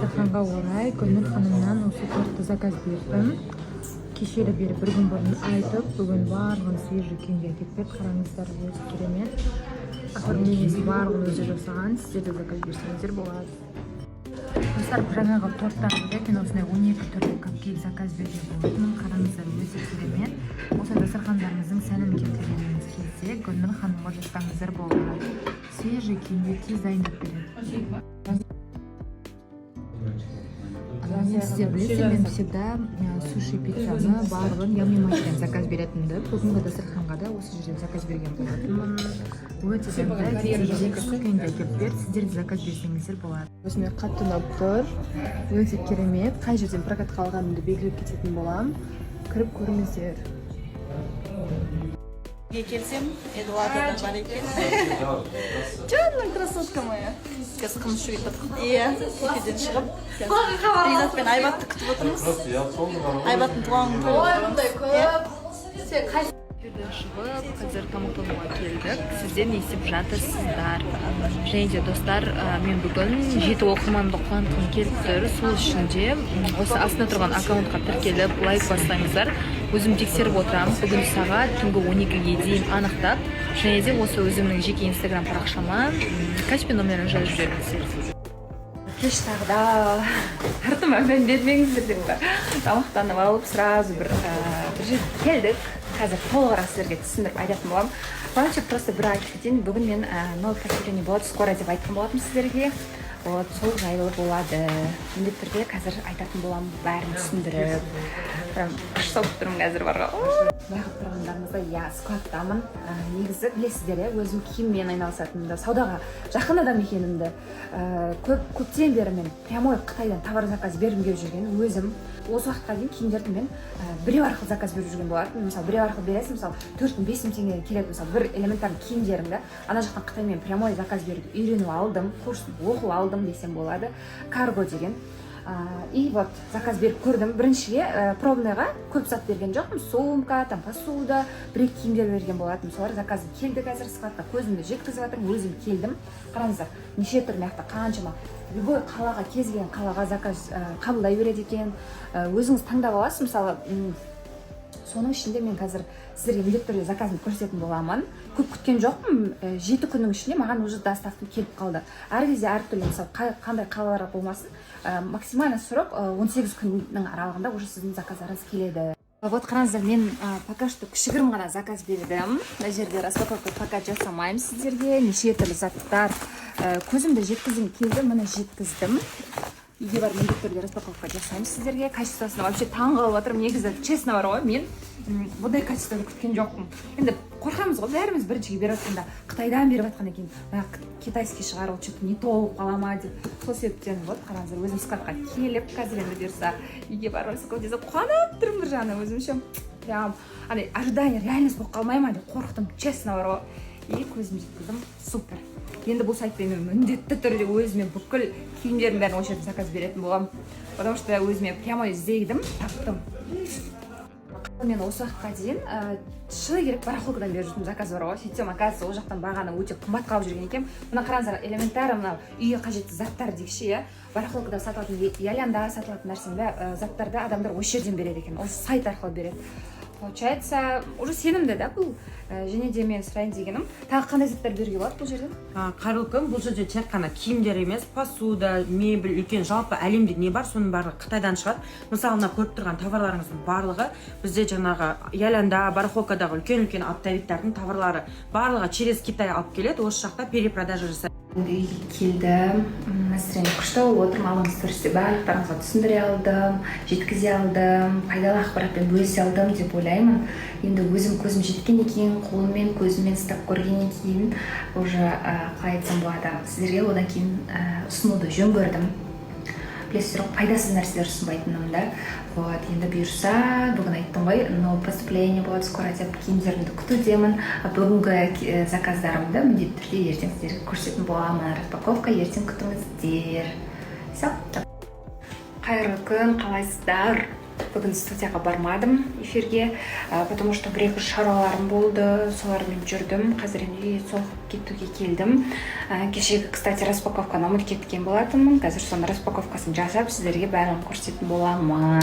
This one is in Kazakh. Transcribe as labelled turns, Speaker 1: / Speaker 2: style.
Speaker 1: дастарханға орай Гүлнұр ханымнан осы тортты заказ бердім. Кешелі бері бір күн бұрын айтып, бүгін барлығын свежий күйінде әкеліп берді. Қараңыздар, өте керемет. Оформлениесі барлығын өзі жасаған. Сіздер де заказ берсеңіздер болады. Достар, жаңағы торттан бөлек мен осындай 12 түрлі капкейк заказ берген болатынмын. Қараңыздар, өте керемет. Осы дастархандарыңыздың сәнін келтіргеніңіз келсе, Гүлнұр ханымға жазсаңыздар болады. Свежий күйінде тез дайындап береді. Сіздер білесіздер, мен всегда суши пиццаны барлығын ями майдан заказ беретінді. Бүгінгі дастарханға да осы жерден заказ берген болатынмын. Өте сәнді, тез күйінде әкеліп берді. Сіздер де заказ берсеңіздер болады.
Speaker 2: Өзіме қатты ұнап тұр. Өте керемет. Қай жерден прокатқа алғанымды белгілеп кететін боламын. Кіріп көріңіздер.
Speaker 3: Келсем, Эдуарда бар екен. Жанның красотка моя. Қазір қымыз ішуге тұрдық. Иә, кефеден шығып. Ринат пен Айбатты күтіп отырмыз. Айбаттың туған күні. Ойымдай көп. Кефеден шығып, қазір тамақтануға келдік. Сіздер не істеп жатырсыздар? Және де достар, мен бүгін 7 оқырманды қуантқым келіп тұр. Сол үшін де осы астында тұрған аккаунтқа тіркеліп, лайк бастаңыздар. Өзім тексеріп отырамын. Бүгін сағат түнгі 12-ге дейін анықтап, және де осы өзімнің жеке инстаграм парақшама Каспий номерін жазып жіберіңіздер. Кеш тағда тартыма мән бермеңіздер деп тамақтанып алып, сразу бір жерге келдік. Қазір толығырақ сіздерге түсіндіріп айтатын боламын. Вообще просто бір айтып кетейін. Бүгін мен новый поступление болады, скоро деп айтқан болатынмын сіздерге. Вот, сол жайлы болады. Міндетті түрде қазір айтатын боламын, бәрін түсіндіріп. Қыш соғып тұрмын қазір барға. Байқап тұрғандарыңызда, иә, складтамын. Негізі білесіздер, өзім киіммен айналысатынымды, саудаға жақын адам екенімді. Көптен бері мен прямой Қытайдан товар заказ бергім келіп жүрген. Өзім осы уақытқа дейін киімдерді мен біреу арқылы заказ беріп жүрген болатын. Мысалы, біреу арқылы бересің, мысалы, 4000-5000 теңге келеді, мысалы, бір элементарный киімдерімді ана жақтан Қытаймен прямой заказ беруді үйреніп алдым, курсын оқып алдым десем болады. Карго деген. И вот заказ беріп көрдім. Біріншіге пробныйға көп зат берген жоқпын. Сумка, там посуда, бір киімдер берген болатын. Солар заказым келді қазір складқа. Көзімді жеткізіп жатырмын, өзім келдім. Қараңыздар, неше түрлі маяқта қаншама. Любой қалаға, кез келген қалаға заказ қабылдай береді екен. Өзіңіз таңдап аласыз. Мысалы, соның ішінде мен қазір сіздерге міндетті түрде заказымды көрсететін боламын. Көп күткен жоқпын. 7 күннің ішінде маған уже доставка келіп қалды. Әр кезде әртүрлі, мысалы, қандай қалалар болмасын, максимальный срок 18 күннің аралығында уже сіздің заказдарыңыз келеді. Вот қараңыздар, мен пока что кішігірім ғана заказ бердім. Мына жерде распаковка пока жасамаймын сіздерге. Неше түрлі заттар. Көзімді жеткізгім келді, міне жеткіздім. Үйге бар міндетті түрде распаковка жасаймын сіздерге. Качествосына вообще таң қалып отырмын. Негізі честно бар ғой, мен бұндай качествоны күткен жоқпын. Енді қорқамыз ғой, бәріміз біріншіге беріп жатқанда Қытайдан беріп жатқан екен. Китайский шығар, ол что-то не то болып қала ма деп. Сол себептен вот қараңыздар, өзім складқа келіп, қазір енді бұйырса үйге барып распаковка жасап қуанып тұрмын бір жағынан өзімше. Прям андай ожидание, реальность болып қалмай ма деп қорықтым, честно бар ғой. И көзім жеткіздім, супер. Енді бұл сайтпен мен міндетті түрде өзіме бүкіл киімдердің бәрін осы жерден заказ беретін боламын. Потому что өзіме прямо іздейдім, таптым. Мен осы уақытқа дейін шыны керек барахолкадан беріп жүрдім, заказ бар ғой. Сөйтсем, оказывается, ол жақтан бағаны өте қымбат қалып жүрген екен. Мына қараңыздар, элементарно мына үйге қажетті заттар дегенше, иә, барахолкада сатылатын, ялянда сатылатын нәрсені заттарды адамдар осы жерден береді екен. Ол сайт арқылы береді. Получается, уже сенімді да бұл. Және де мен сұрайын дегенім, тағы қандай заттар беруге болады бұл жерден?
Speaker 4: Қайырлы күн, бұл жерде тек қана киімдер емес, посуда, мебель, үлкен жалпы әлемде не бар, соның барлығы Қытайдан шығады. Мысалы, мына көріп тұрған товарларыңыздың барлығы бізде жаңағы ялянда, барахолкадағы үлкен оптовиктардың товарлары барлығы через Китай алып келеді, осы жақта перепродажа жасайды.
Speaker 2: Үйге келдім, настроение күшті болып отырмын, алыңыз көрсете барлықтарыңызға түсіндіре алдым, жеткізе алдым, пайдалы ақпаратпен бөлісе алдым деп ойлаймын. Енді өзім көзім жеткеннен кейін, қолыммен, көзіммен ұстап көргеннен кейін уже қалай айтсам болады, сіздерге одан кейін ұсынуды жөн көрдім. Білесіздер, пайдасыз нәрселер ұсынбайтынымды. Вот, енді бұйырса, бүгін айттым ғой, новое поступление болады, скоро деп киімдерімді күтудемін. Бүгінгі заказдарымды міндетті түрде ертең сіздерге көрсететін боламын. Распаковка ертең күтіңіздер. Все. Қайырлы күн, қалайсыздар? бүгін студияға бармадым эфирге, потому что бір-екі шаруаларым болды, солармен жүрдім. Қазір үйге соғып кетуге келдім. Кешегі, кстати, распаковканы ұмытып кеткен болатынмын. Қазір соны распаковкасын жасап, сіздерге бәрін көрсететін боламын.